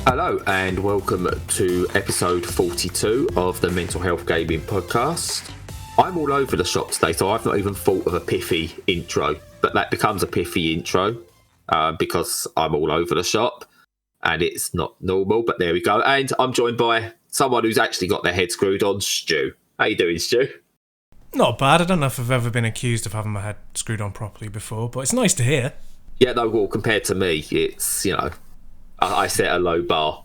Hello and welcome to episode 42 of the Mental Health Gaming Podcast. I'm all over the shop today, so I've not even thought of a pithy intro, but that becomes a pithy intro because I'm all over the shop and it's not normal, but there we go. And I'm joined by someone who's actually got their head screwed on, Stu. How you doing, Stu? Not bad. I don't know if I've ever been accused of having my head screwed on properly before, but it's nice to hear. Yeah, no, well, compared to me, it's, I set a low bar.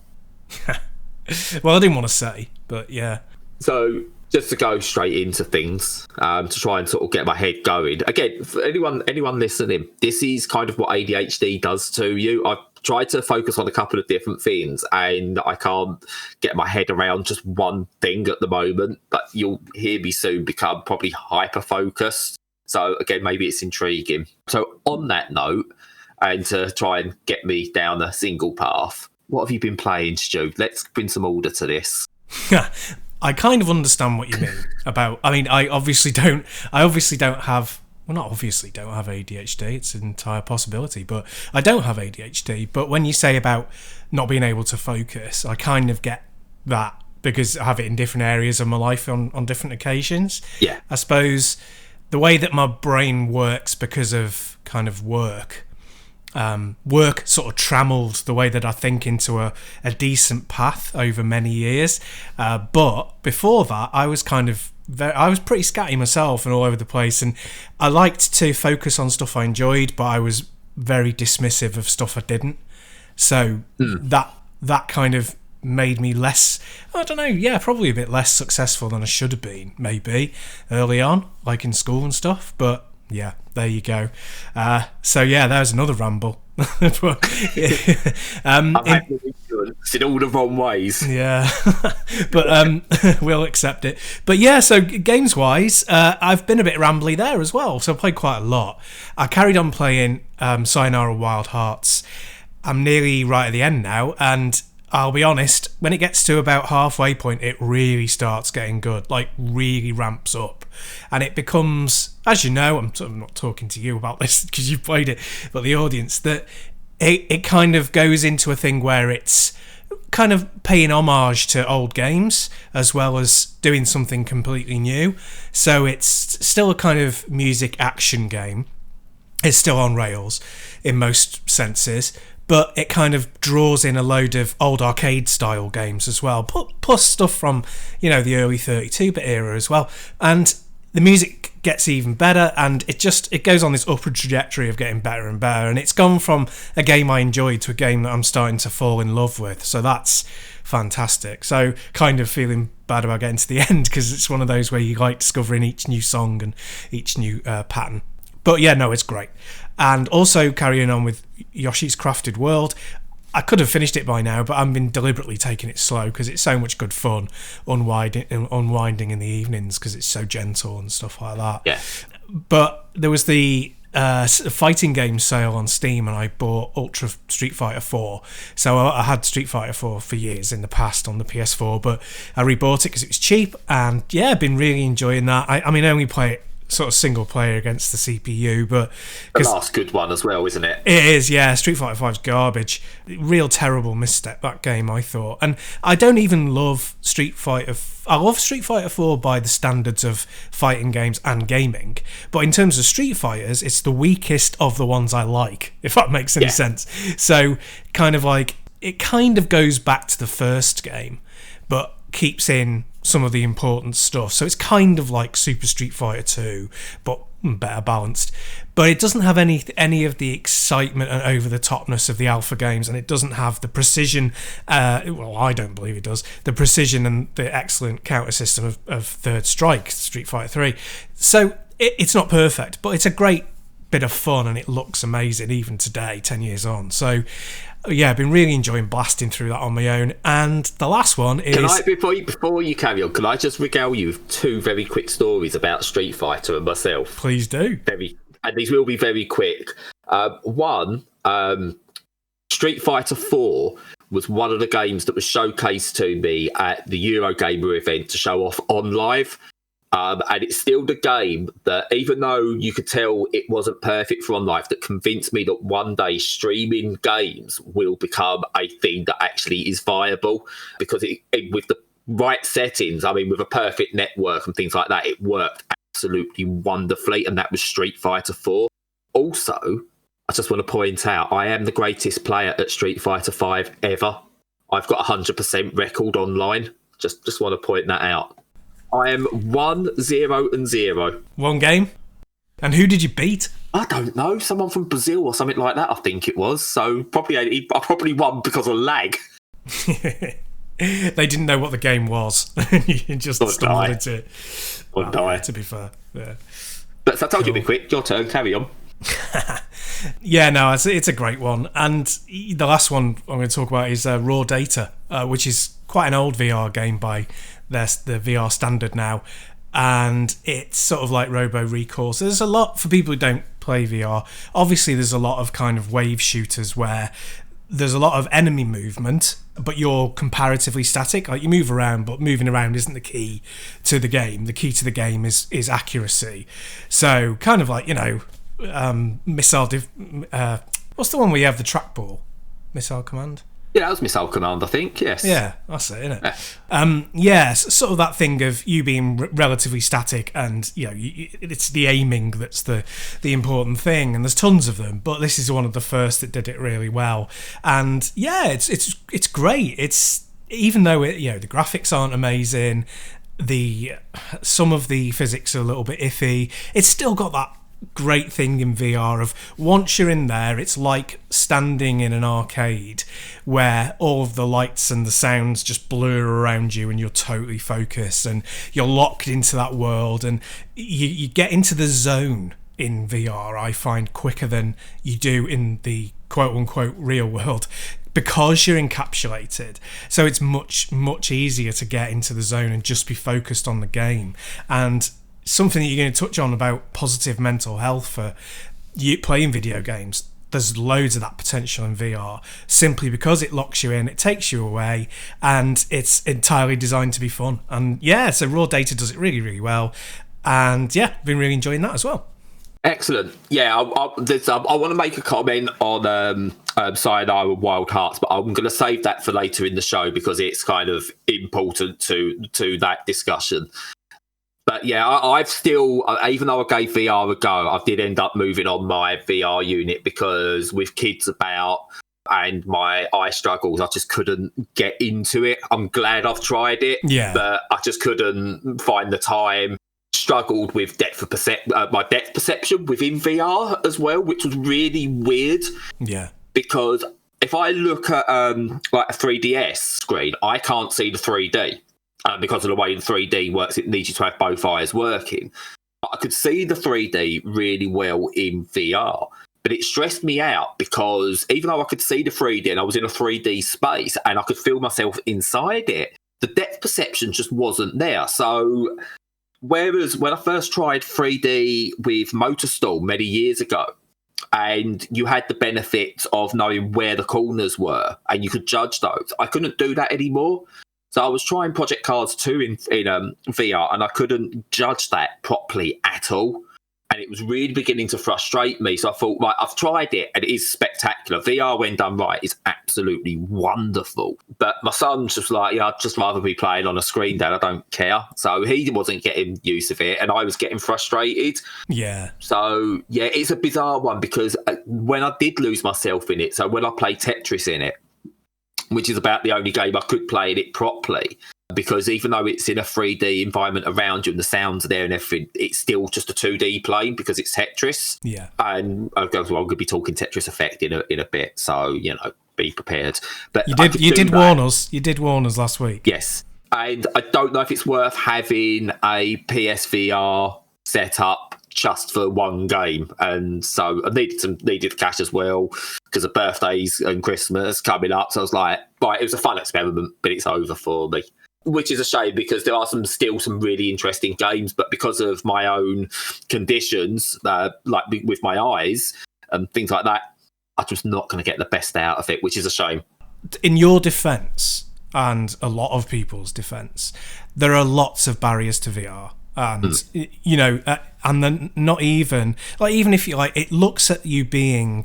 Well, I didn't want to say, but yeah. So, just to go straight into things, to try and sort of get my head going. Again, for anyone listening, this is kind of what ADHD does to you. I've tried to focus on a couple of different things, and I can't get my head around just one thing at the moment. But you'll hear me soon become probably hyper-focused. So, again, maybe it's intriguing. So, on that note, and to try and get me down a single path, what have you been playing, Stu? Let's bring some order to this. I kind of understand what you mean about. I mean, I obviously don't have. Well, not obviously don't have ADHD. It's an entire possibility, but I don't have ADHD. But when you say about not being able to focus, I kind of get that because I have it in different areas of my life on different occasions. Yeah. I suppose the way that my brain works because of kind of work sort of trammeled the way that I think into a decent path over many years. But before that, I was pretty scatty myself and all over the place. And I liked to focus on stuff I enjoyed, but I was very dismissive of stuff I didn't. So that kind of made me less, I don't know, yeah, probably a bit less successful than I should have been, maybe, early on, like in school and stuff. But yeah, there you go. So yeah, there's another ramble. I'm in all the wrong ways. Yeah, but we'll accept it. But yeah, so games-wise, I've been a bit rambly there as well. So I played quite a lot. I carried on playing Sayonara Wild Hearts. I'm nearly right at the end now, and I'll be honest, when it gets to about halfway point, it really starts getting good, like really ramps up. And it becomes, as you know, I'm not talking to you about this because you played it, but the audience, that it kind of goes into a thing where it's kind of paying homage to old games as well as doing something completely new. So it's still a kind of music action game. It's still on rails in most senses, but it kind of draws in a load of old arcade style games as well, plus stuff from, the early 32-bit era as well. And the music gets even better, and it goes on this upward trajectory of getting better and better. And it's gone from a game I enjoyed to a game that I'm starting to fall in love with. So that's fantastic. So kind of feeling bad about getting to the end because it's one of those where you like discovering each new song and each new pattern. But yeah, no, it's great. And also carrying on with Yoshi's Crafted World. I could have finished it by now, but I've been deliberately taking it slow because it's so much good fun unwinding in the evenings because it's so gentle and stuff like that. Yeah. But there was the fighting game sale on Steam, and I bought Ultra Street Fighter 4. So I had Street Fighter 4 for years in the past on the PS4, but I rebought it because it was cheap, and yeah, I've been really enjoying that. I mean, I only play it sort of single player against the CPU, but the last good one as well, isn't it? It is, yeah. Street Fighter 5's garbage. Real terrible misstep, that game, I thought. And I don't even love Street Fighter. I love Street Fighter 4 by the standards of fighting games and gaming, but in terms of Street Fighters, it's the weakest of the ones I like, if that makes any sense. So kind of like, it kind of goes back to the first game, but keeps in some of the important stuff. So it's kind of like Super Street Fighter 2, but better balanced. But it doesn't have any of the excitement and over-the-topness of the alpha games, and it doesn't have the precision, well, I don't believe it does, the precision and the excellent counter system of Third Strike, Street Fighter 3. So it's not perfect, but it's a great bit of fun, and it looks amazing even today, 10 years on. So yeah, I've been really enjoying blasting through that on my own. And the last one is... Before you carry on, can I just regale you with two very quick stories about Street Fighter and myself? Please do. And these will be very quick. One, Street Fighter 4 was one of the games that was showcased to me at the Eurogamer event to show off on live. And it's still the game that, even though you could tell it wasn't perfect for on life, that convinced me that one day streaming games will become a thing that actually is viable, because with the right settings, I mean, with a perfect network and things like that, it worked absolutely wonderfully, and that was Street Fighter 4. Also, I just want to point out, I am the greatest player at Street Fighter 5 ever. I've got 100% record online. Just want to point that out. I am 1-0-0. One game? And who did you beat? I don't know. Someone from Brazil or something like that, I think it was. So I probably won because of lag. They didn't know what the game was. You just stumbled into it. Or die. To be fair. Yeah. But so I told you to be quick. Your turn. Carry on. Yeah, no, it's a great one. And the last one I'm going to talk about is Raw Data, which is quite an old VR game by the VR standard now. And it's sort of like Robo Recall. So there's a lot for people who don't play VR. Obviously, there's a lot of kind of wave shooters where there's a lot of enemy movement, but you're comparatively static. Like, you move around, but moving around isn't the key to the game. The key to the game is accuracy. So kind of like, missile. What's the one where you have the trackball? Missile Command. Yeah, that was Missile Command, I think. Yes. Yeah, that's it, isn't it? Yes, sort of that thing of you being relatively static, and it's the aiming that's the important thing. And there's tons of them, but this is one of the first that did it really well. And yeah, it's great. It's, even though the graphics aren't amazing, some of the physics are a little bit iffy, it's still got that great thing in VR of, once you're in there, it's like standing in an arcade where all of the lights and the sounds just blur around you and you're totally focused and you're locked into that world, and you get into the zone in VR, I find, quicker than you do in the quote-unquote real world, because you're encapsulated. So it's much, much easier to get into the zone and just be focused on the game. And something that you're going to touch on about positive mental health for you playing video games, there's loads of that potential in VR, simply because it locks you in, it takes you away, and it's entirely designed to be fun. And yeah, so Raw Data does it really, really well. And yeah, been really enjoying that as well. Excellent. Yeah, I want to make a comment on Sayonara Wild Hearts, but I'm going to save that for later in the show because it's kind of important to that discussion. But yeah, I've still, even though I gave VR a go, I did end up moving on my VR unit, because with kids about and my eye struggles, I just couldn't get into it. I'm glad I've tried it, but I just couldn't find the time. Struggled with my depth perception within VR as well, which was really weird. Yeah, because if I look at like a 3DS screen, I can't see the 3D. Because of the way the 3D works, it needs you to have both eyes working. I could see the 3D really well in VR, but it stressed me out because even though I could see the 3D and I was in a 3D space and I could feel myself inside it, the depth perception just wasn't there. So whereas when I first tried 3D with MotorStall many years ago, and you had the benefit of knowing where the corners were and you could judge those, I couldn't do that anymore. So I was trying Project Cars 2 in VR, and I couldn't judge that properly at all. And it was really beginning to frustrate me. So I thought, right, I've tried it, and it is spectacular. VR, when done right, is absolutely wonderful. But my son's just like, I'd just rather be playing on a screen, Dad. I don't care. So he wasn't getting use of it, and I was getting frustrated. Yeah. So, yeah, it's a bizarre one, because when I did lose myself in it, so when I played Tetris in it, which is about the only game I could play in it properly, because even though it's in a 3D environment around you and the sounds are there and everything, it's still just a 2D plane because it's Tetris. Yeah. And I'm going to be talking Tetris Effect in a bit, so, be prepared. But you did warn us. You did warn us last week. Yes. And I don't know if it's worth having a PSVR set up just for one game, and so I needed cash as well because of birthdays and Christmas coming up. So I was like, right, it was a fun experiment, but it's over for me, which is a shame because there are still some really interesting games, but because of my own conditions, like with my eyes and things like that, I'm just not going to get the best out of it, which is a shame. In your defence, and a lot of people's defence, there are lots of barriers to VR. And you know, and then not even like, even if you like, it looks at you being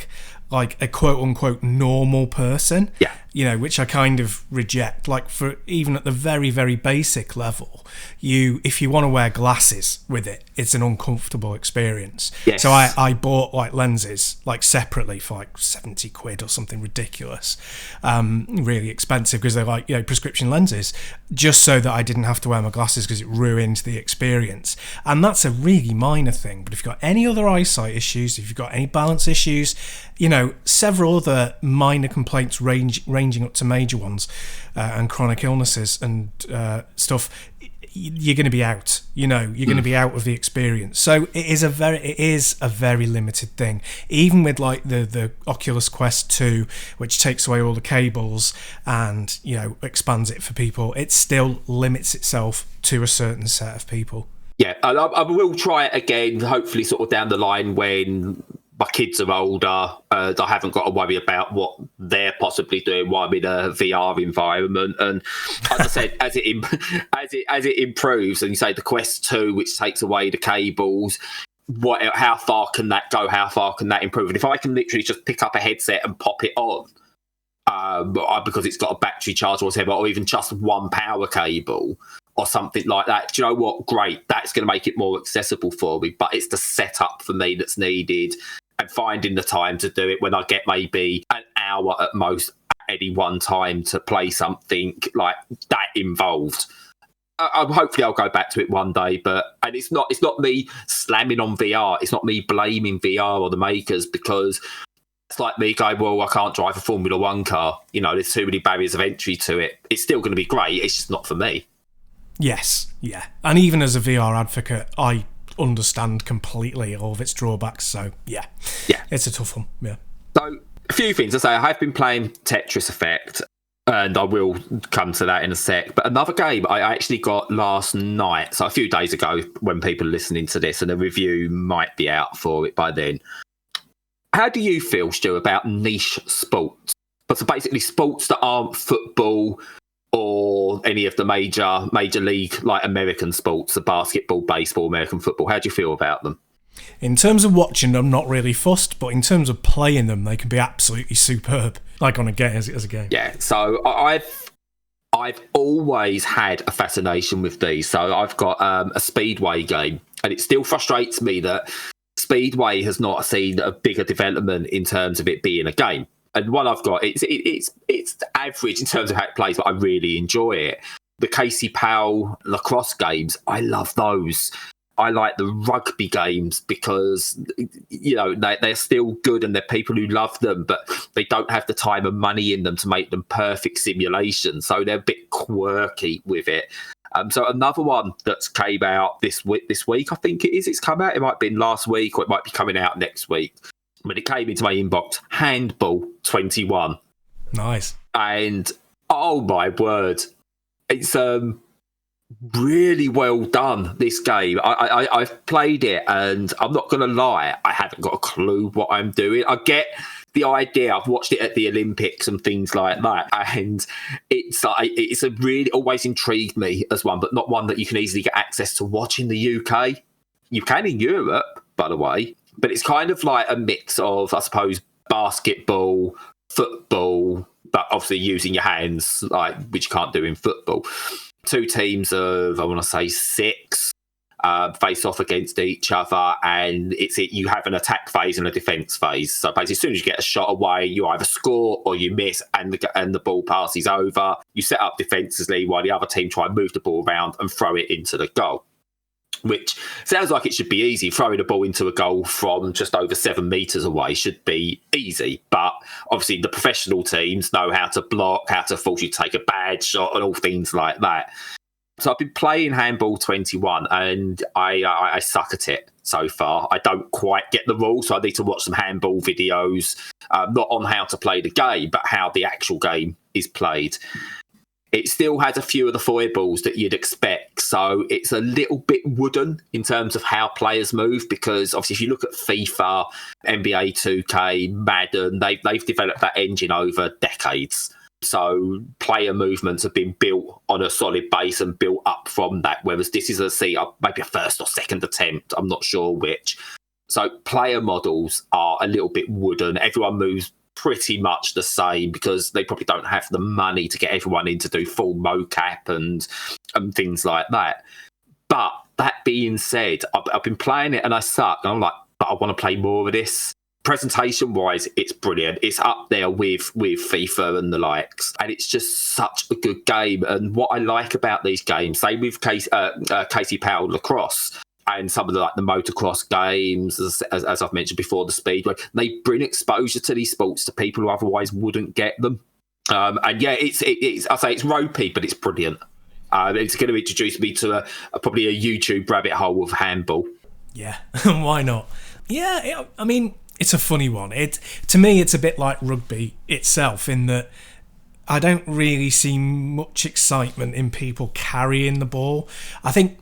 like a quote unquote normal person, Yeah. you know, which I kind of reject. Like, for even at the very, very basic level, if you want to wear glasses with it, it's an uncomfortable experience. Yes. So I bought like lenses like separately for like 70 quid or something ridiculous, really expensive, because they're like, you know, prescription lenses, just so that I didn't have to wear my glasses because it ruined the experience. And that's a really minor thing. But if you've got any other eyesight issues, if you've got any balance issues, you know, several other minor complaints ranging up to major ones, and chronic illnesses and stuff, you're going to be out. You know, you're going to be out of the experience. So it is a very limited thing. Even with like the Oculus Quest 2, which takes away all the cables and, you know, expands it for people, it still limits itself to a certain set of people. Yeah, I will try it again, hopefully sort of down the line when my kids are older, I haven't got to worry about what they're possibly doing while I'm in a VR environment. And as I said, as it improves, and you say the Quest 2, which takes away the cables, how far can that go? How far can that improve? And if I can literally just pick up a headset and pop it on, because it's got a battery charge or whatever, or even just one power cable or something like that, do you know what? Great. That's going to make it more accessible for me. But it's the setup for me that's needed, and finding the time to do it when I get maybe an hour at most at any one time to play something like that involved. Hopefully I'll go back to it one day, and it's not me slamming on VR. It's not me blaming VR or the makers, because it's like me going, well, I can't drive a Formula One car. You know, there's too many barriers of entry to it. It's still going to be great. It's just not for me. Yes, yeah. And even as a VR advocate, I understand completely all of its drawbacks. So, yeah, it's a tough one. Yeah. So, a few things. I say, I have been playing Tetris Effect, and I will come to that in a sec. But another game I actually got last night, so a few days ago, when people are listening to this, and a review might be out for it by then. How do you feel, Stu, about niche sports? But so basically sports that aren't football or any of the major league, like American sports, the basketball, baseball, American football. How do you feel about them? In terms of watching them, not really fussed, but in terms of playing them, they can be absolutely superb, like on a game, as a game. Yeah, so I've always had a fascination with these. So I've got a Speedway game, and it still frustrates me that Speedway has not seen a bigger development in terms of it being a game. And one I've got, it's average in terms of how it plays, but I really enjoy it. The Casey Powell lacrosse games, I love those. I like the rugby games because, you know, they're still good and they're people who love them, but they don't have the time and money in them to make them perfect simulations. So they're a bit quirky with it. So another one that's came out this week, I think it is. It's come out. It might have been last week, or it might be coming out next week. But it came into my inbox, Handball 21. Nice. And, oh my word, it's really well done, this game. I've played it, and I'm not going to lie, I haven't got a clue what I'm doing. I get the idea. I've watched it at the Olympics and things like that, and it's a really always intrigued me as one, but not one that you can easily get access to watch in the UK. You can in Europe, by the way. But it's kind of like a mix of, I suppose, basketball, football, but obviously using your hands, like, which you can't do in football. Two teams of, I want to say, 6 face off against each other, and you have an attack phase and a defence phase. So basically, as soon as you get a shot away, you either score or you miss, and the ball passes over. You set up defensively while the other team try and move the ball around and throw it into the goal. Which sounds like it should be easy. Throwing a ball into a goal from just over 7 metres away should be easy. But obviously the professional teams know how to block, how to force you to take a bad shot and all things like that. So I've been playing Handball 21, and I suck at it so far. I don't quite get the rules, so I need to watch some handball videos, not on how to play the game, but how the actual game is played. It still has a few of the foibles that you'd expect. So it's a little bit wooden in terms of how players move, because obviously if you look at FIFA, NBA 2K, Madden, they've developed that engine over decades. So player movements have been built on a solid base and built up from that, whereas this is maybe a first or second attempt, I'm not sure which. So player models are a little bit wooden. Everyone moves pretty much the same because they probably don't have the money to get everyone in to do full mocap and things like that. But that being said, I've been playing it and I suck. And I'm like, but I want to play more of this. Presentation-wise, it's brilliant. It's up there with FIFA and the likes. And it's just such a good game. And what I like about these games, say with Casey Powell Lacrosse, and some of the motocross games, as I've mentioned before, the speedway, they bring exposure to these sports to people who otherwise wouldn't get them. And yeah, it's ropey, but it's brilliant. It's going to introduce me to probably a YouTube rabbit hole of handball. Yeah, why not? Yeah, I mean, it's a funny one. To me, it's a bit like rugby itself in that I don't really see much excitement in people carrying the ball. I think,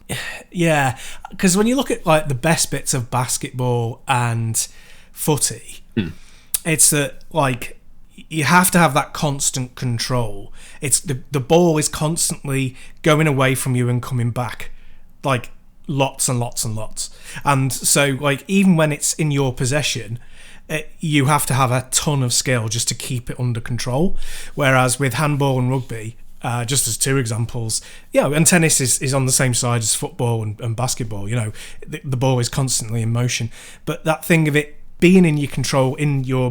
yeah, because when you look at like the best bits of basketball and footy, it's that like you have to have that constant control. It's the ball is constantly going away from you and coming back, like lots and lots and lots. And so like even when it's in your possession, you have to have a ton of skill just to keep it under control. Whereas with handball and rugby, just as two examples, and tennis is on the same side as football and basketball. You know, the ball is constantly in motion. But that thing of it being in your control, in your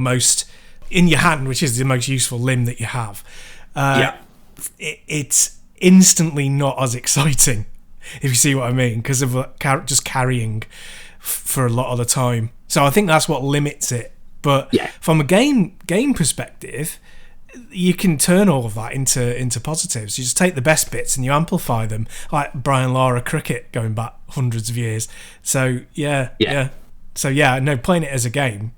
hand, which is the most useful limb that you have, it's instantly not as exciting, if you see what I mean, because of just carrying for a lot of the time. So I think that's what limits it. But from a game perspective, you can turn all of that into positives. You just take the best bits and you amplify them, like Brian Lara cricket going back hundreds of years. So playing it as a game,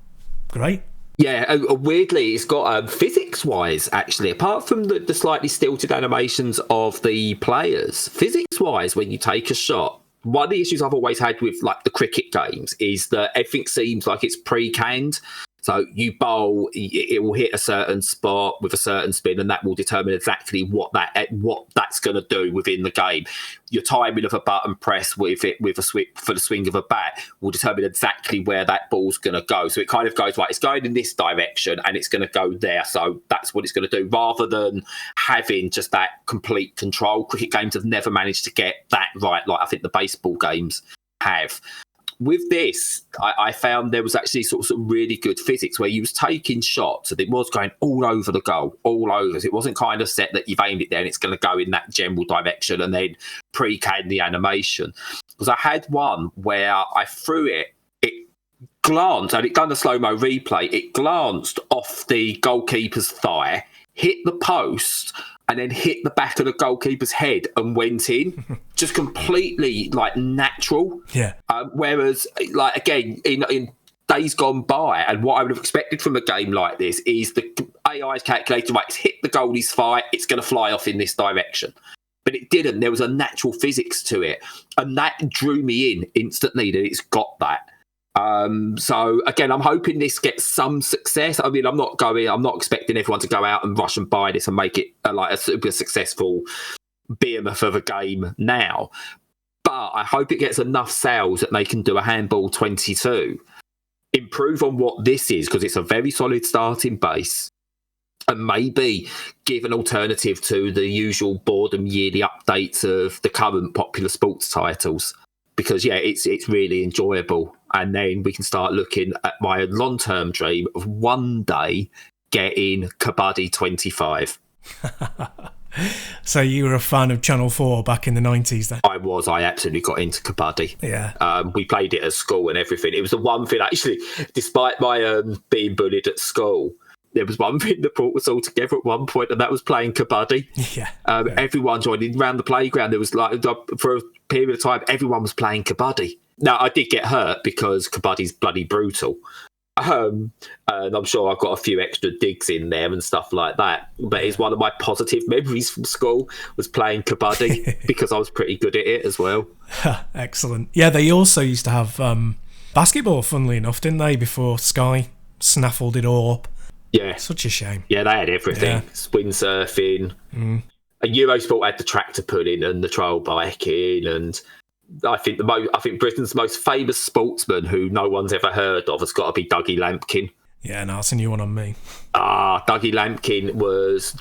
great. Yeah, weirdly, it's got physics-wise, actually, apart from the slightly stilted animations of the players, physics-wise, when you take a shot, one of the issues I've always had with like the cricket games is that everything seems like it's pre-canned. So you bowl, it will hit a certain spot with a certain spin, and that will determine exactly what that's going to do within the game. Your timing of a button press with a swing for the swing of a bat will determine exactly where that ball's going to go. So it kind of goes, right, it's going in this direction and it's going to go there. So that's what it's going to do, rather than having just that complete control. Cricket games have never managed to get that right, like I think the baseball games have. With this, I found there was actually sort of really good physics where you was taking shots and it was going all over the goal, all over. It wasn't kind of set that you've aimed it there and it's going to go in that general direction and then pre-canned the animation. Because I had one where I threw it glanced, and it done the slow-mo replay, it glanced off the goalkeeper's thigh, hit the post, and then hit the back of the goalkeeper's head and went in. Just completely like natural. Yeah. Whereas, like again, in days gone by, and what I would have expected from a game like this is the AI's calculated, right, it's hit the goalie's thigh, it's going to fly off in this direction. But it didn't. There was a natural physics to it, and that drew me in instantly. That it's got that. So again, I'm hoping this gets some success. I mean, I'm not expecting everyone to go out and rush and buy this and make it like a super successful behemoth of a game now. But I hope it gets enough sales that they can do a Handball 22, improve on what this is, because it's a very solid starting base, and maybe give an alternative to the usual boredom yearly updates of the current popular sports titles. Because it's really enjoyable, and then we can start looking at my long-term dream of one day getting Kabaddi 25. So you were a fan of Channel 4 back in the 90s then? I was. I absolutely got into Kabaddi. Yeah. We played it at school and everything. It was the one thing, actually, despite my being bullied at school, there was one thing that brought us all together at one point, and that was playing Kabaddi. Yeah. Everyone joined in around the playground. There was like, for a period of time, everyone was playing Kabaddi. Now, I did get hurt because Kabaddi's bloody brutal. And I'm sure I've got a few extra digs in there and stuff like that. But it's one of my positive memories from school was playing Kabaddi because I was pretty good at it as well. Excellent. Yeah, they also used to have basketball, funnily enough, didn't they, before Sky snaffled it all up? Yeah. Such a shame. Yeah, they had everything. Yeah. Windsurfing. A Eurosport had the tractor pulling and the trail biking, and I think Britain's most famous sportsman, who no one's ever heard of, has got to be Dougie Lampkin. Yeah, no, that's a new one on me. Dougie Lampkin was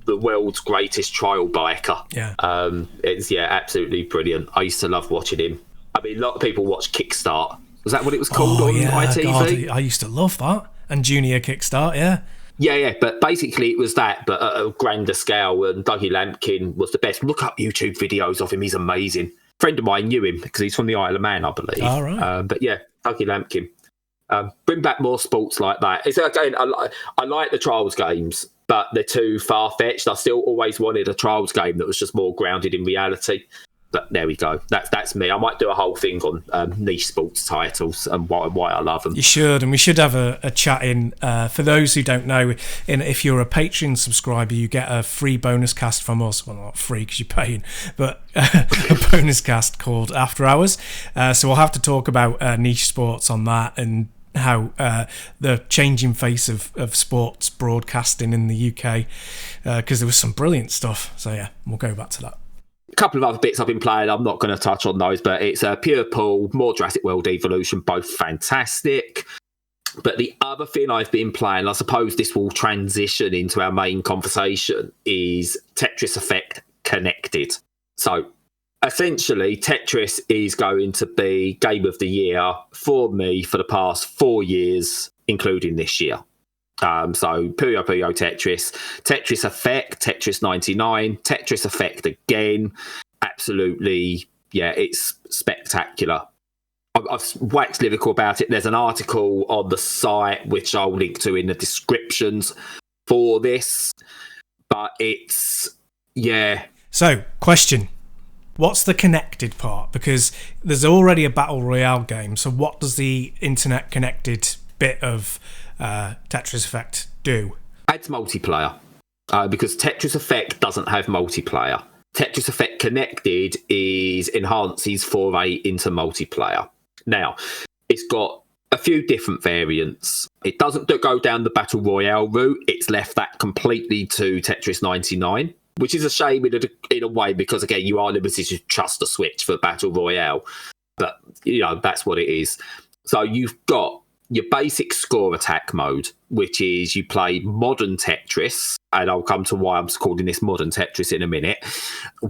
the world's greatest trail biker. Yeah. It's absolutely brilliant. I used to love watching him. I mean, a lot of people watch Kickstart. Was that what it was called on ITV? God, I used to love that. And Junior Kickstart, yeah. Yeah, but basically it was that, but at a grander scale, and Dougie Lampkin was the best. Look up YouTube videos of him, he's amazing. A friend of mine knew him because he's from the Isle of Man, I believe. All right. But yeah, Dougie Lampkin. Bring back more sports like that. It's again, I like the trials games, but they're too far-fetched. I still always wanted a trials game that was just more grounded in reality. But there we go. That's me. I might do a whole thing on niche sports titles and why I love them. You should, and we should have a chat in. For those who don't know, if you're a Patreon subscriber, you get a free bonus cast from us. Well, not free because you're paying, but a bonus cast called After Hours. So we'll have to talk about niche sports on that and how the changing face of sports broadcasting in the UK, because there was some brilliant stuff. So yeah, we'll go back to that. A couple of other bits I've been playing, I'm not going to touch on those, but it's Pure Pool, more Jurassic World Evolution, both fantastic. But the other thing I've been playing, I suppose this will transition into our main conversation, is Tetris Effect Connected. So essentially, Tetris is going to be Game of the Year for me for the past 4 years, including this year. So Puyo Puyo Tetris, Tetris Effect, Tetris 99, Tetris Effect again. Absolutely, it's spectacular. I've waxed lyrical about it. There's an article on the site which I'll link to in the descriptions for this. But it's, So, question. What's the connected part? Because there's already a Battle Royale game, so what does the internet connected bit of Tetris Effect do? Adds multiplayer, because Tetris Effect doesn't have multiplayer. Tetris Effect Connected enhances foray into multiplayer. Now, it's got a few different variants. It doesn't go down the Battle Royale route. It's left that completely to Tetris 99, which is a shame in a way, because, again, you are limited to just a Switch for Battle Royale. But, that's what it is. So you've got your basic score attack mode, which is you play modern Tetris, and I'll come to why I'm calling this modern Tetris in a minute,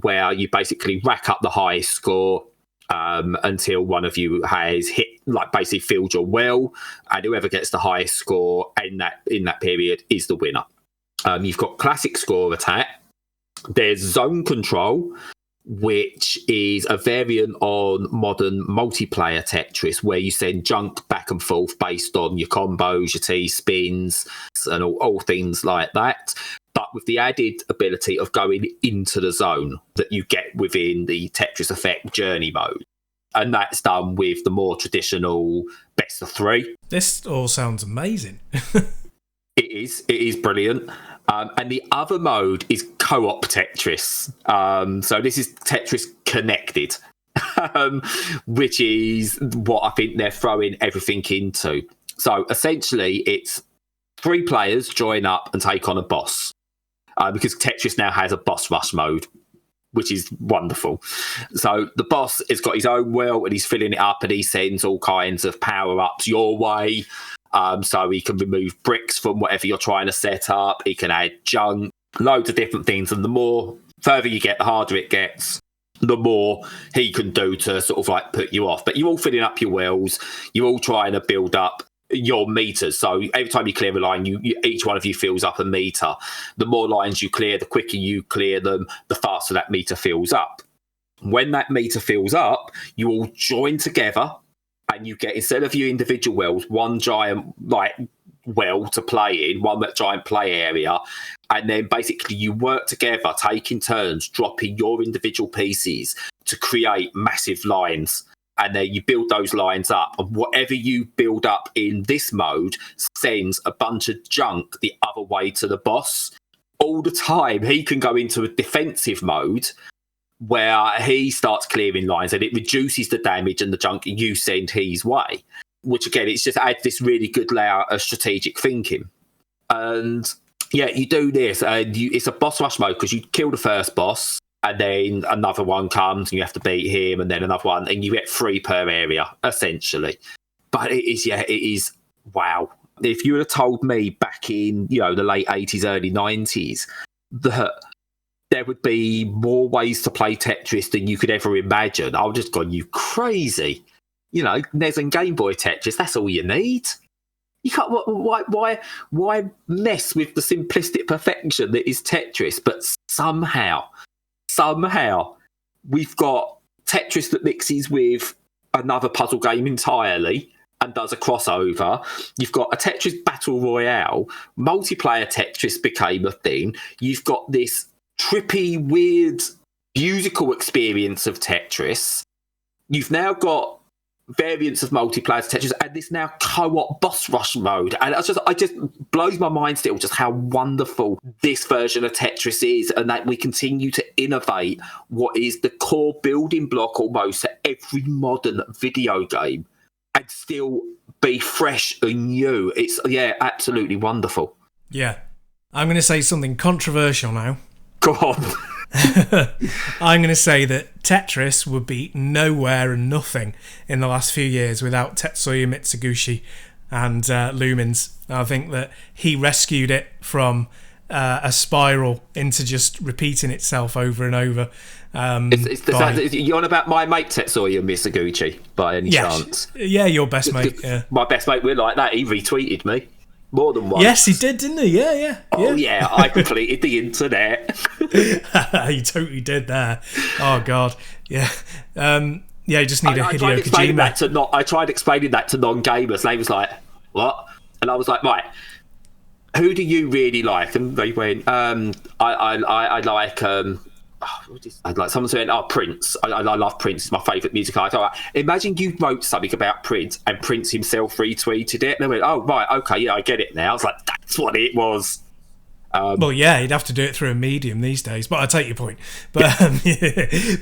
where you basically rack up the highest score until one of you has hit, basically filled your well, and whoever gets the highest score in that period is the winner. You've got classic score attack. There's zone control, which is a variant on modern multiplayer Tetris, where you send junk back and forth based on your combos, your T-spins, and all things like that, but with the added ability of going into the zone that you get within the Tetris Effect journey mode. And that's done with the more traditional best of three. This all sounds amazing. It is brilliant. And the other mode is co-op Tetris. So this is Tetris Connected, which is what I think they're throwing everything into. So essentially, it's 3 players join up and take on a boss, because Tetris now has a boss rush mode, which is wonderful. So the boss has got his own world, and he's filling it up, and he sends all kinds of power-ups your way. So he can remove bricks from whatever you're trying to set up. He can add junk, loads of different things. And the more further you get, the harder it gets, the more he can do to sort of put you off. But you're all filling up your wells. You're all trying to build up your meters. So every time you clear a line, each one of you fills up a meter. The more lines you clear, the quicker you clear them, the faster that meter fills up. When that meter fills up, you all join together, and you get, instead of your individual wells, one giant well to play in, one giant play area, and then basically you work together, taking turns, dropping your individual pieces to create massive lines. And then you build those lines up, and whatever you build up in this mode sends a bunch of junk the other way to the boss. All the time, he can go into a defensive mode where he starts clearing lines, and it reduces the damage and the junk you send his way, which again, it's just adds this really good layer of strategic thinking. And yeah, you do this, and it's a boss rush mode because you kill the first boss, and then another one comes, and you have to beat him, and then another one, and you get 3 per area, essentially. But it is, wow. If you would have told me back in, the late 80s, early 90s, that there would be more ways to play Tetris than you could ever imagine, I would have just gone, you crazy. NES and Game Boy Tetris, that's all you need. You can't. Why mess with the simplistic perfection that is Tetris? But somehow, we've got Tetris that mixes with another puzzle game entirely and does a crossover. You've got a Tetris Battle Royale. Multiplayer Tetris became a thing. You've got this trippy, weird, musical experience of Tetris. You've now got variants of multiplayer Tetris, and this now co-op boss rush mode, and it just blows my mind still just how wonderful this version of Tetris is, and that we continue to innovate what is the core building block almost to every modern video game and still be fresh and new. It's absolutely wonderful. Yeah, I'm going to say something controversial now. Go on. I'm going to say that Tetris would be nowhere and nothing in the last few years without Tetsuya Mitsuguchi and Lumens. I think that he rescued it from a spiral into just repeating itself over and over. You're on about my mate Tetsuya Mitsuguchi by any chance? Yeah, your best mate. Yeah. My best mate, we're like that. He retweeted me. More than once. Yes, he did, didn't he? Yeah. Oh, yeah, I completed the internet. He totally did there. Oh, God. Yeah. You just need a Hideo Kojima. I tried explaining that to non-gamers, and they was like, what? And I was like, right, who do you really like? And they went, I'd like someone saying, Prince. I love Prince. It's my favourite music artist. Like, imagine you wrote something about Prince and Prince himself retweeted it. And they went, oh, right, okay, yeah, I get it now. I was like, that's what it was. Well, yeah, you'd have to do it through a medium these days, but I take your point. But he's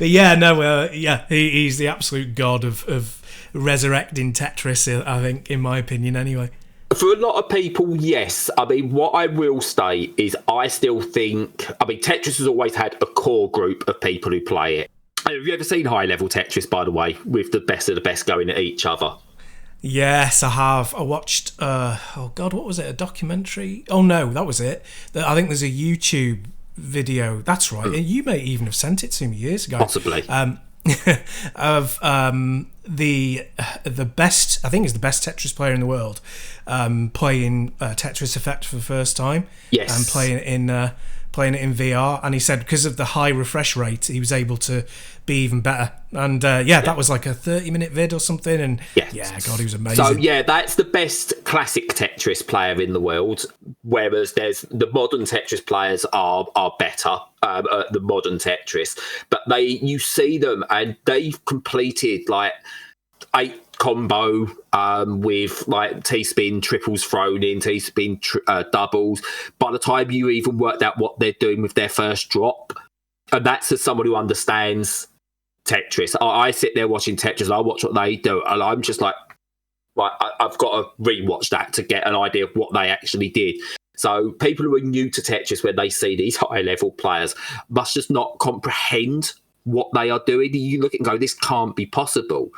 the absolute god of resurrecting Tetris, I think, in my opinion, anyway. For a lot of people, yes. I mean, what I will say is I still think... Tetris has always had a core group of people who play it. Have you ever seen high-level Tetris, by the way, with the best of the best going at each other? Yes, I have. I watched... what was it? A documentary? Oh, no, that was it. I think there's a YouTube video. That's right. You may even have sent it to me years ago. Possibly. Of the best, I think is the best Tetris player in the world, playing Tetris Effect for the first time. Yes. And playing it in VR, and he said because of the high refresh rate he was able to be even better, and that was like a 30-minute vid or something, and God, he was amazing. So that's the best classic Tetris player in the world, whereas there's the modern Tetris players are better at the modern Tetris, but you see them and they've completed like 8 combo with like T-spin triples thrown in, T-spin doubles. By the time you even worked out what they're doing with their first drop, and that's as someone who understands Tetris. I sit there watching Tetris and I watch what they do, and I'm just like, right, I've got to rewatch that to get an idea of what they actually did. So people who are new to Tetris, when they see these high-level players, must just not comprehend what they are doing. You look at it and go, this can't be possible.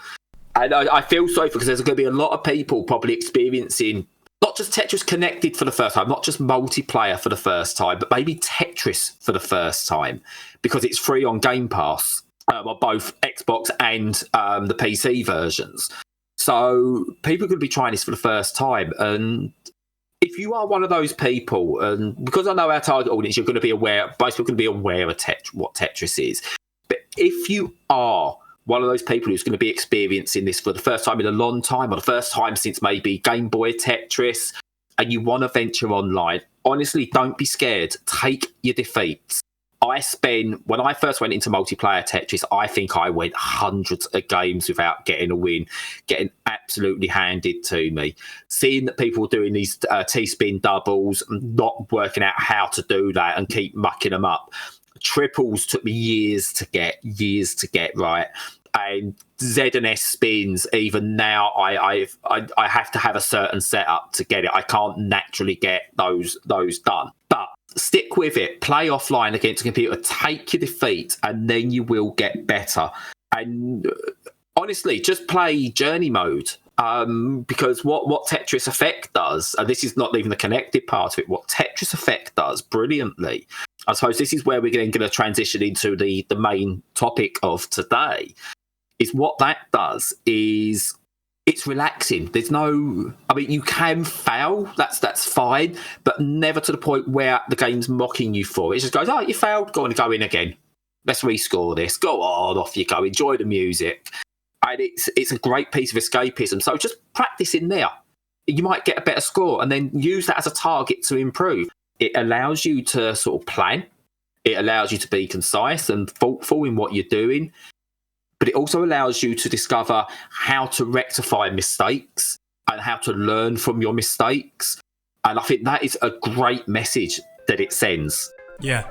And I feel sorry because there's going to be a lot of people probably experiencing not just Tetris Connected for the first time, not just multiplayer for the first time, but maybe Tetris for the first time because it's free on Game Pass on both Xbox and the PC versions. So people are going to be trying this for the first time. And if you are one of those people, and because I know our target audience, you're going to be aware, most people are going to be aware of what Tetris is. But if you are one of those people who's going to be experiencing this for the first time in a long time, or the first time since maybe Game Boy Tetris, and you want to venture online, honestly, don't be scared. Take your defeats. When I first went into multiplayer Tetris, I think I went hundreds of games without getting a win, getting absolutely handed to me. Seeing that people were doing these T-spin doubles, not working out how to do that and keep mucking them up. Triples took me years to get right. and Z and S spins. Even now, I have to have a certain setup to get it. I can't naturally get those done. But stick with it. Play offline against a computer. Take your defeat, and then you will get better. And honestly, just play journey mode. Because what Tetris Effect does, and this is not even the connected part of it, what Tetris Effect does brilliantly, I suppose this is where we're going to transition into the main topic of today, is what that does is it's relaxing. There's no, I mean, you can fail, that's fine, but never to the point where the game's mocking you for it. It just goes, oh, you failed, go in again. Let's rescore this. Go on, off you go. Enjoy the music. And it's a great piece of escapism. So just practice in there. You might get a better score and then use that as a target to improve. It allows you to sort of plan. It allows you to be concise and thoughtful in what you're doing. But it also allows you to discover how to rectify mistakes and how to learn from your mistakes. And I think that is a great message that it sends. Yeah.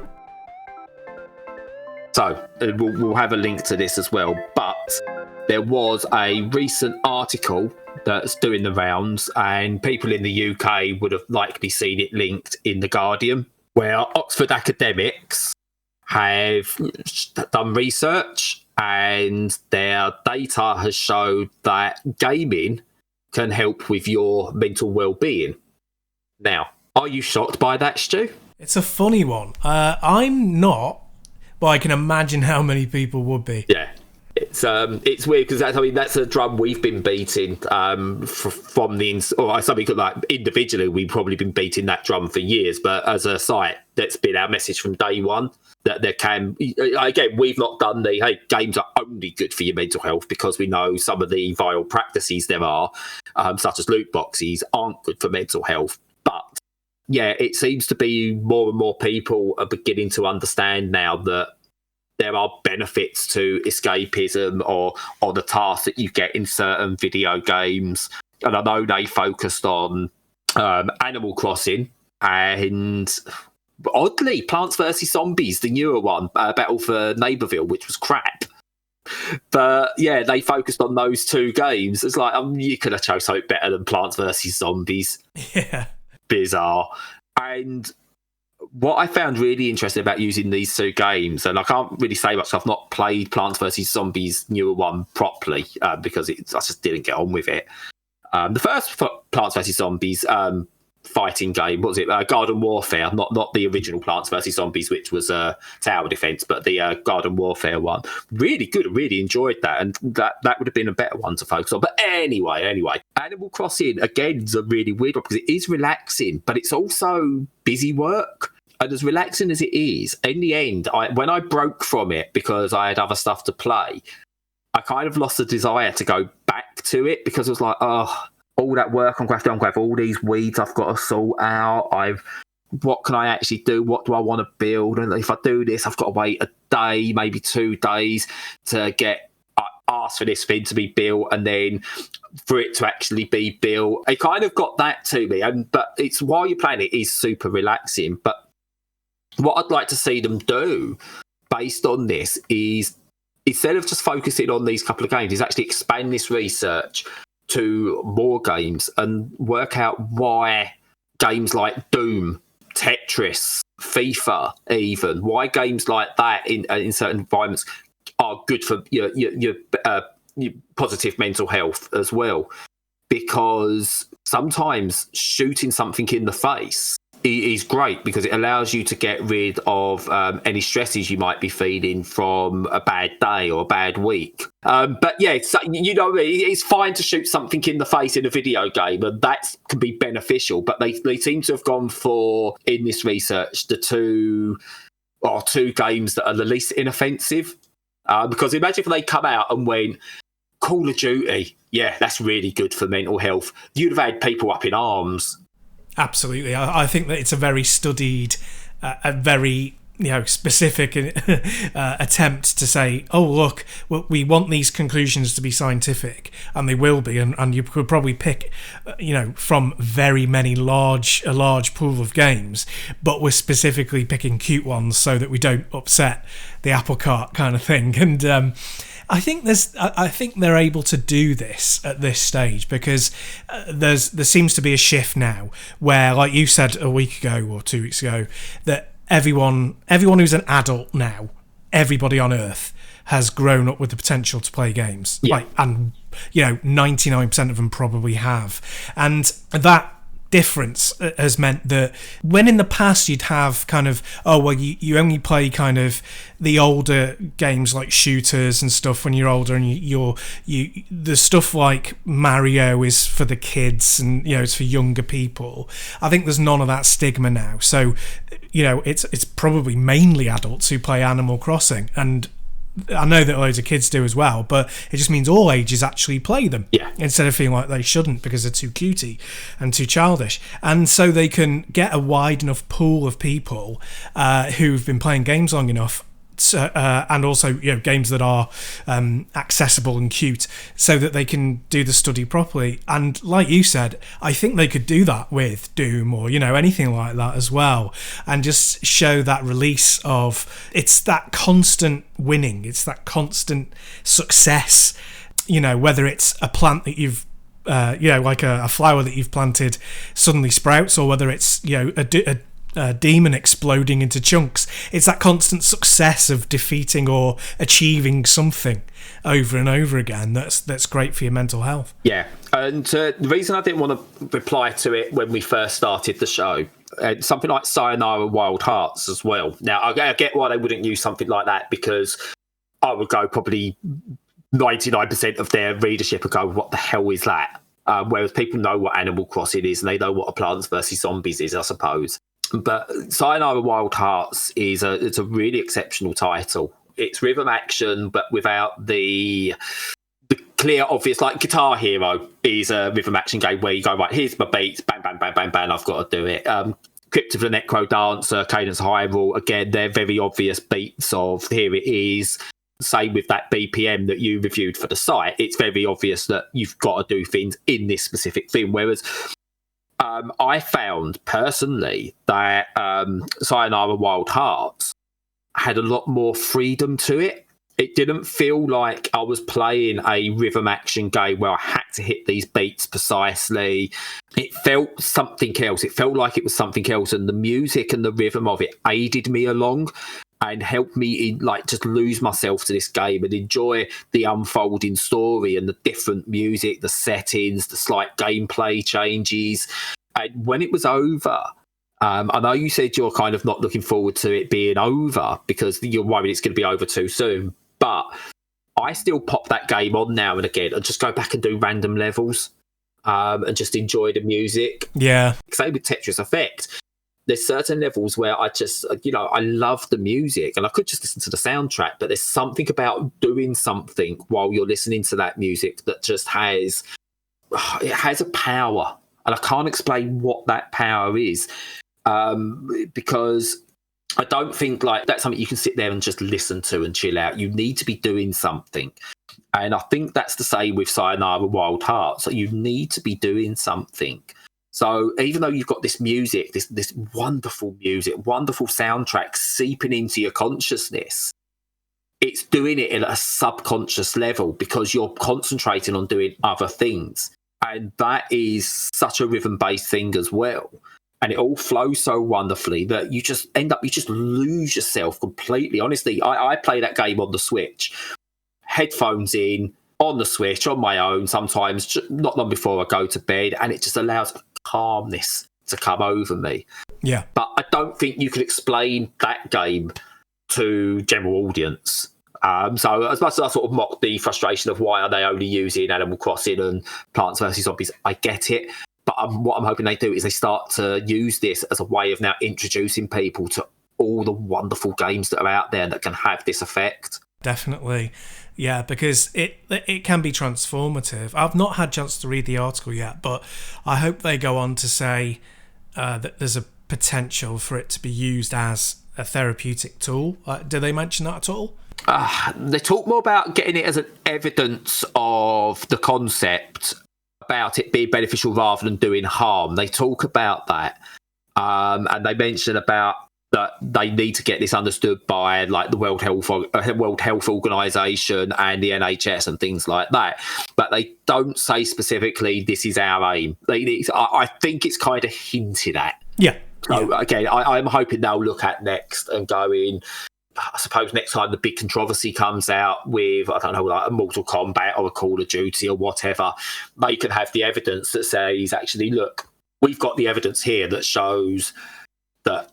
So we'll have a link to this as well. But there was a recent article that's doing the rounds, and people in the UK would have likely seen it linked in The Guardian, where Oxford academics have done research and their data has showed that gaming can help with your mental well-being. Now, are you shocked by that, Stu? It's a funny one. I'm not, but I can imagine how many people would be. Yeah. It's weird because that's a drum we've been beating from the or something like individually we've probably been beating that drum for years, but as a site that's been our message from day one, that there can, again, we've not done the hey, games are only good for your mental health, because we know some of the vile practices there are, such as loot boxes, aren't good for mental health. But yeah, it seems to be more and more people are beginning to understand now that there are benefits to escapism or the tasks that you get in certain video games. And I know they focused on Animal Crossing and, oddly, Plants vs. Zombies, the newer one, Battle for Neighbourville, which was crap. But yeah, they focused on those two games. It's like, you could have chose something better than Plants vs. Zombies. Yeah. Bizarre. And what I found really interesting about using these two games, and I can't really say much, I've not played Plants vs. Zombies newer one properly because I just didn't get on with it. The first Plants vs. Zombies fighting game, what was it? Garden Warfare, not the original Plants vs. Zombies, which was tower defense, but the Garden Warfare one. Really good. I really enjoyed that, and that would have been a better one to focus on. But anyway, Animal Crossing again is a really weird one because it is relaxing, but it's also busy work. And as relaxing as it is, in the end, when I broke from it because I had other stuff to play, I kind of lost the desire to go back to it because it was like, oh, all that work on Graph, all these weeds I've got to sort out. What can I actually do? What do I want to build? And if I do this, I've got to wait a day, maybe 2 days to ask for this thing to be built, and then for it to actually be built. It kind of got that to me. But it's while you're playing it is super relaxing. But what I'd like to see them do based on this is, instead of just focusing on these couple of games, is actually expand this research to more games and work out why games like Doom, Tetris, FIFA, even why games like that in certain environments are good for your positive mental health as well. Because sometimes shooting something in the face is great because it allows you to get rid of any stresses you might be feeling from a bad day or a bad week. But yeah, it's fine to shoot something in the face in a video game, and that can be beneficial. But they seem to have gone for, in this research, the two games that are the least inoffensive. Because imagine if they come out and went, Call of Duty, yeah, that's really good for mental health. You'd have had people up in arms. Absolutely. I think that it's a very studied, a very specific attempt to say, oh, look, we want these conclusions to be scientific, and they will be, and you could probably pick, from very many a large pool of games, but we're specifically picking cute ones so that we don't upset the apple cart kind of thing. And I think they're able to do this at this stage because there seems to be a shift now where, like you said a week ago or 2 weeks ago, that everyone who's an adult now, everybody on Earth has grown up with the potential to play games. Yeah. Like, and 99% of them probably have, and that difference has meant that when in the past you'd have kind of, you only play kind of the older games like shooters and stuff when you're older, and you the stuff like Mario is for the kids and it's for younger people. I think there's none of that stigma now, so it's probably mainly adults who play Animal Crossing, and I know that loads of kids do as well, but it just means all ages actually play them, instead of feeling like they shouldn't because they're too cutesy and too childish. And so they can get a wide enough pool of people who've been playing games long enough, and also games that are accessible and cute, so that they can do the study properly. And like you said, I think they could do that with Doom or anything like that as well, and just show that release of, it's that constant winning, it's that constant success, whether it's a plant that you've like a flower that you've planted suddenly sprouts, or whether it's a demon exploding into chunks. It's that constant success of defeating or achieving something over and over again that's great for your mental health. Yeah, and the reason I didn't want to reply to it when we first started the show, something like Sayonara Wild Hearts as well. Now, I get why they wouldn't use something like that, because I would go probably 99% of their readership would go, what the hell is that? Whereas people know what Animal Crossing is, and they know what a Plants vs. Zombies is, I suppose. But Sayonara Wild Hearts it's a really exceptional title. It's rhythm action, but without the clear, obvious, like Guitar Hero is a rhythm action game where you go, right, here's my beats, bang, bang, bang, bang, bang, I've got to do it. Crypt of the Necro Dancer, Cadence Hyrule, again, they're very obvious beats of, here it is. Same with that BPM that you reviewed for the site. It's very obvious that you've got to do things in this specific thing, whereas I found personally that Sayonara Wild Hearts had a lot more freedom to it. It didn't feel like I was playing a rhythm action game where I had to hit these beats precisely. It felt something else. It felt like it was something else, and the music and the rhythm of it aided me along and helped me just lose myself to this game and enjoy the unfolding story and the different music, the settings, the slight gameplay changes. And when it was over, I know you said you're kind of not looking forward to it being over because you're worried it's going to be over too soon, but I still pop that game on now and again and just go back and do random levels and just enjoy the music. Yeah. Same with Tetris Effect. There's certain levels where I just, I love the music and I could just listen to the soundtrack, but there's something about doing something while you're listening to that music that just has a power. And I can't explain what that power is because I don't think that's something you can sit there and just listen to and chill out. You need to be doing something. And I think that's the same with Sayonara Wild Hearts. So you need to be doing something. So even though you've got this music, this wonderful music, wonderful soundtrack seeping into your consciousness, it's doing it at a subconscious level because you're concentrating on doing other things. And that is such a rhythm-based thing as well. And it all flows so wonderfully that you just lose yourself completely. Honestly, I play that game on the Switch, headphones in, on the Switch, on my own, sometimes not long before I go to bed, and it just allows calmness to come over me. Yeah. But I don't think you can explain that game to general audience. So as much as I sort of mock the frustration of why are they only using Animal Crossing and Plants vs. Zombies, I get it. But what I'm hoping they do is they start to use this as a way of now introducing people to all the wonderful games that are out there that can have this effect. Definitely. Yeah, because it can be transformative. I've not had a chance to read the article yet, but I hope they go on to say that there's a potential for it to be used as a therapeutic tool. Do they mention that at all? They talk more about getting it as an evidence of the concept, about it being beneficial rather than doing harm. They talk about that. And they mention about that they need to get this understood by like the World Health Organization and the NHS and things like that. But they don't say specifically this is our aim. I think it's kind of hinted at. Yeah. So again, I'm hoping they'll look at next and go in. I suppose next time the big controversy comes out with, I don't know, like a Mortal Kombat or a Call of Duty or whatever, they can have the evidence that says, actually, look, we've got the evidence here that shows that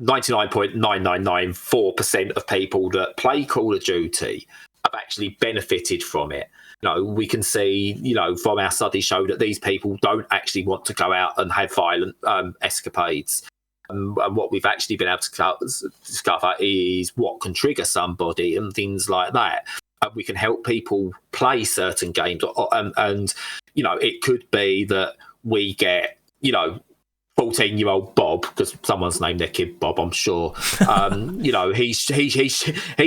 99.9994% of people that play Call of Duty have actually benefited from it. We can see, from our studies show that these people don't actually want to go out and have violent escapades. And what we've actually been able to discover is what can trigger somebody and things like that. And we can help people play certain games. And it could be that we get, 14-year-old Bob, because someone's named their kid Bob, I'm sure. He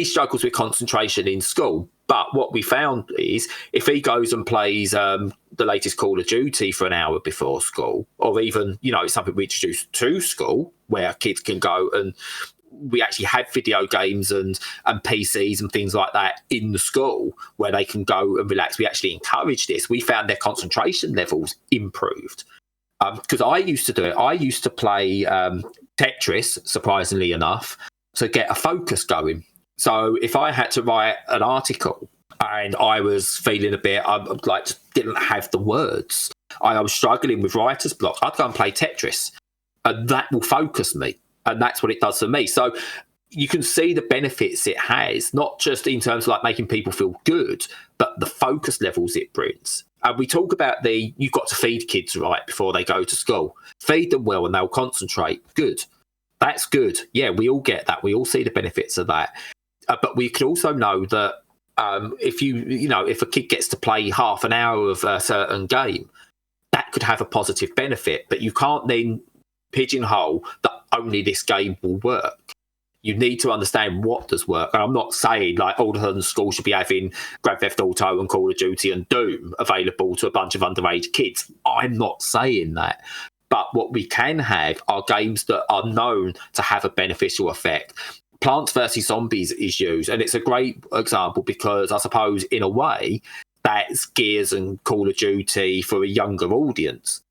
struggles with concentration in school. But what we found is if he goes and plays the latest Call of Duty for an hour before school, or even, something we introduced to school where kids can go and we actually have video games and PCs and things like that in the school where they can go and relax. We actually encourage this. We found their concentration levels improved. Because I used to do it. I used to play Tetris, surprisingly enough, to get a focus going. So if I had to write an article and I was feeling a bit, just didn't have the words, I was struggling with writer's block, I'd go and play Tetris. And that will focus me. And that's what it does for me. So you can see the benefits it has, not just in terms of like making people feel good, but the focus levels it brings. And we talk about you've got to feed kids right before they go to school. Feed them well and they'll concentrate. Good. That's good. Yeah, we all get that. We all see the benefits of that. But we could also know that if a kid gets to play half an hour of a certain game, that could have a positive benefit. But you can't then pigeonhole that only this game will work. You need to understand what does work. And I'm not saying like all of the schools should be having Grand Theft Auto and Call of Duty and Doom available to a bunch of underage kids. I'm not saying that. But what we can have are games that are known to have a beneficial effect. Plants vs. Zombies is used, and it's a great example because I suppose in a way that's Gears and Call of Duty for a younger audience.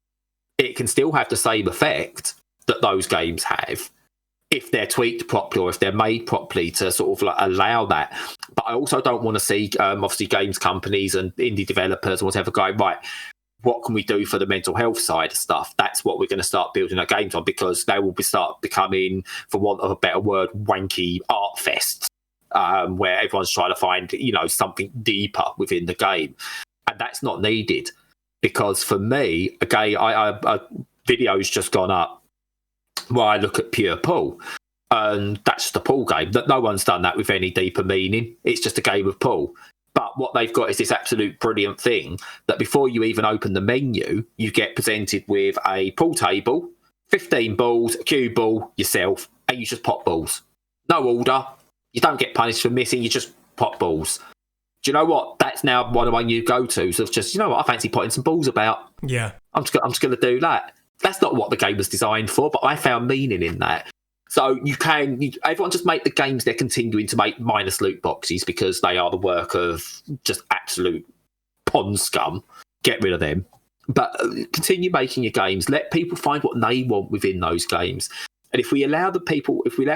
It can still have the same effect that those games have if they're tweaked properly or if they're made properly to sort of like allow that. But I also don't want to see obviously games companies and indie developers and whatever going, right, what can we do for the mental health side of stuff? That's what we're going to start building our games on, because they will start becoming, for want of a better word, wanky art fests, where everyone's trying to find, something deeper within the game. And that's not needed, because for me, a video's just gone up where I look at pure pool, and that's just a pool game. That no one's done that with any deeper meaning. It's just a game of pool. But what they've got is this absolute brilliant thing that before you even open the menu, you get presented with a pool table, 15 balls, a cue ball, yourself, and you just pop balls. No order. You don't get punished for missing. You just pop balls. Do you know what? That's now one of my new go-tos of just, I fancy potting some balls about. Yeah. I'm just going to do that. That's not what the game was designed for, but I found meaning in that. So everyone just make the games they're continuing to make minus loot boxes because they are the work of just absolute pond scum. Get rid of them. But continue making your games. Let people find what they want within those games. And if we allow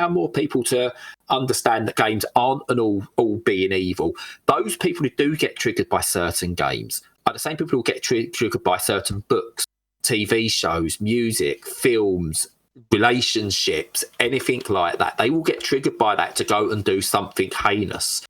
more people to understand that games aren't all being evil, those people who do get triggered by certain games are the same people who get triggered by certain books, TV shows, music, films, relationships, anything like that. They will get triggered by that to go and do something heinous.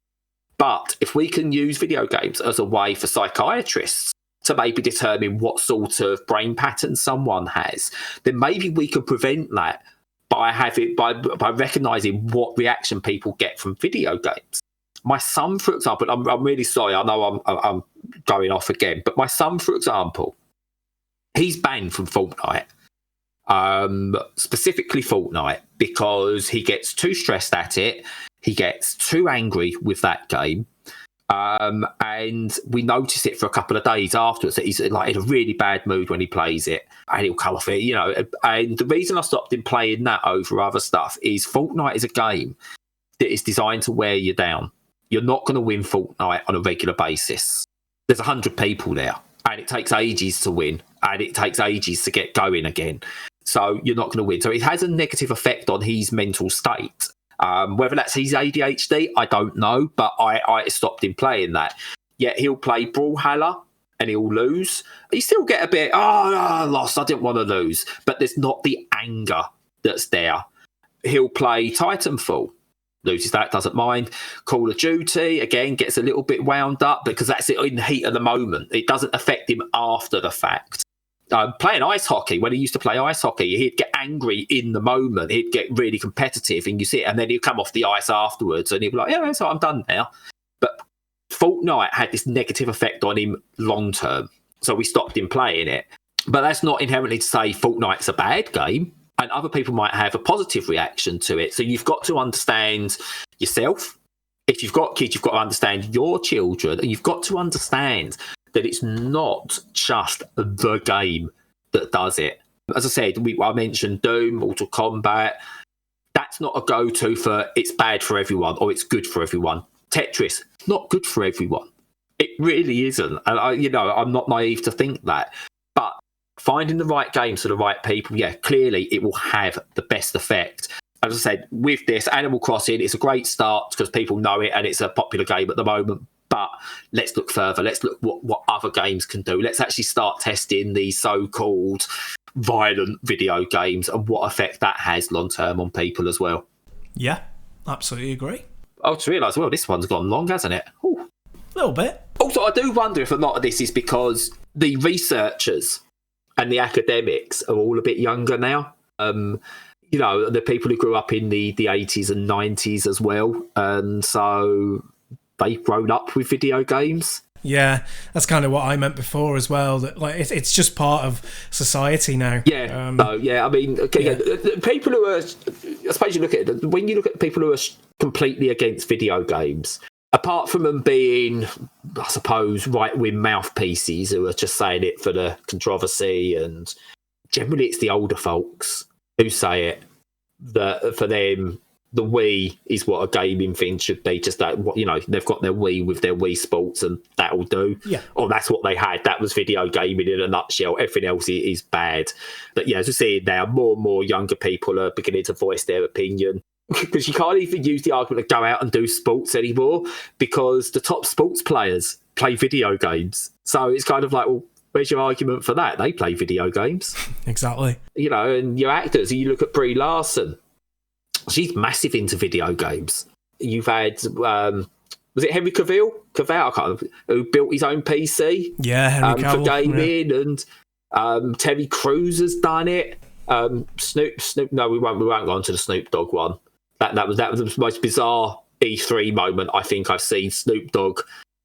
But if we can use video games as a way for psychiatrists to maybe determine what sort of brain pattern someone has, then maybe we could prevent that by recognizing what reaction people get from video games. My son, for example, I'm really sorry, I know I'm going off again, but my son, for example, he's banned from Fortnite. Specifically Fortnite, because he gets too stressed at it, he gets too angry with that game, And we notice it for a couple of days afterwards that he's like in a really bad mood when he plays it, and he'll come off it, you know. And the reason I stopped him playing that over other stuff is Fortnite is a game that is designed to wear you down. You're not going to win Fortnite on a regular basis. There's 100 people there, and it takes ages to win, and it takes ages to get going again. So you're not going to win. So it has a negative effect on his mental state. Whether that's his ADHD, I don't know, but I stopped him playing that. Yet he'll play Brawlhalla and he'll lose. You still get a bit, I lost, I didn't want to lose. But there's not the anger that's there. He'll play Titanfall, loses that, doesn't mind. Call of Duty, again, gets a little bit wound up because that's it in the heat of the moment. It doesn't affect him after the fact. Playing ice hockey, when he used to play ice hockey, he'd get angry in the moment. He'd get really competitive, and you see it, and then he'd come off the ice afterwards, and he'd be like, "Yeah, so I'm done now." But Fortnite had this negative effect on him long term, so we stopped him playing it. But that's not inherently to say Fortnite's a bad game, and other people might have a positive reaction to it. So you've got to understand yourself. If you've got kids, you've got to understand your children, and you've got to understand that it's not just the game that does it. As I said, I mentioned Doom, Mortal Kombat. That's not a go-to for it's bad for everyone or it's good for everyone. Tetris, not good for everyone. It really isn't. And I'm not naive to think that. But finding the right games for the right people, yeah, clearly it will have the best effect. As I said, with this, Animal Crossing, it's a great start because people know it and it's a popular game at the moment. But let's look further. Let's look what other games can do. Let's actually start testing these so-called violent video games and what effect that has long-term on people as well. Yeah, absolutely agree. I just realised, well, this one's gone long, hasn't it? Ooh. A little bit. Also, I do wonder if a lot of this is because the researchers and the academics are all a bit younger now. The people who grew up in the 80s and 90s as well. And so they've grown up with video games. Yeah, that's kind of what I meant before as well. That like it's just part of society now. Yeah, I mean, people who are, I suppose you look at it, when you look at people who are completely against video games, apart from them being, I suppose, right-wing mouthpieces who are just saying it for the controversy, and generally it's the older folks who say it, that for them, the Wii is what a gaming thing should be. Just that, they've got their Wii with their Wii Sports, and that'll do. Yeah. Or that's what they had. That was video gaming in a nutshell. Everything else is bad. But yeah, as we see now, more and more younger people are beginning to voice their opinion. Because you can't even use the argument to go out and do sports anymore because the top sports players play video games. So it's kind of like, well, where's your argument for that? They play video games. Exactly. And your actors, you look at Brie Larson. She's massive into video games. You've had, was it Henry Cavill? I can't remember, who built his own PC? Yeah, Henry Cavill. For gaming, and Terry Crews has done it. Snoop. No, we won't go on to the Snoop Dogg one. That was the most bizarre E3 moment I think I've seen. Snoop Dogg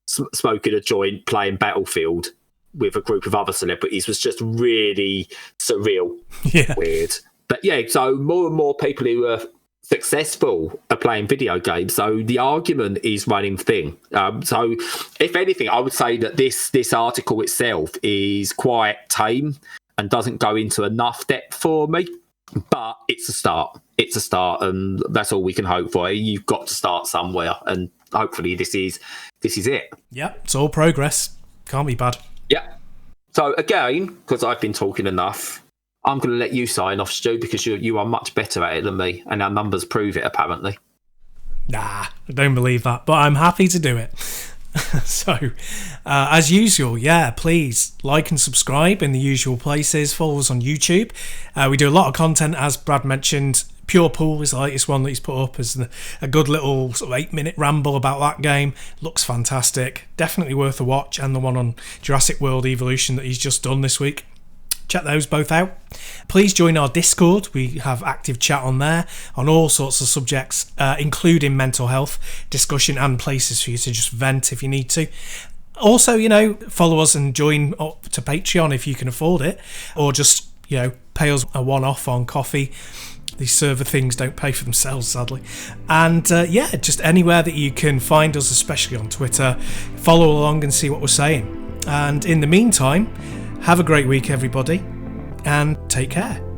smoking a joint, playing Battlefield with a group of other celebrities was just really surreal. Yeah, weird. But yeah, so more and more people who are successful are playing video games. So the argument is running thin. So if anything, I would say that this article itself is quite tame and doesn't go into enough depth for me. But it's a start. It's a start, and that's all we can hope for. You've got to start somewhere, and hopefully this is it. Yeah, it's all progress. Can't be bad. Yeah. So again, because I've been talking enough, I'm going to let you sign off, Stu, because you are much better at it than me, and our numbers prove it, apparently. Nah, I don't believe that, but I'm happy to do it. So, as usual, please like and subscribe in the usual places. Follow us on YouTube. We do a lot of content, as Brad mentioned. Pure Pool is the latest one that he's put up as a good little sort of 8-minute ramble about that game. Looks fantastic. Definitely worth a watch. And the one on Jurassic World Evolution that he's just done this week. Check those both out. Please join our Discord. We have active chat on there on all sorts of subjects, including mental health discussion and places for you to just vent if you need to. Also, follow us and join up to Patreon if you can afford it, or just, pay us a one-off on coffee. These server things don't pay for themselves, sadly. And yeah, just anywhere that you can find us, especially on Twitter, follow along and see what we're saying. And in the meantime, have a great week, everybody, and take care.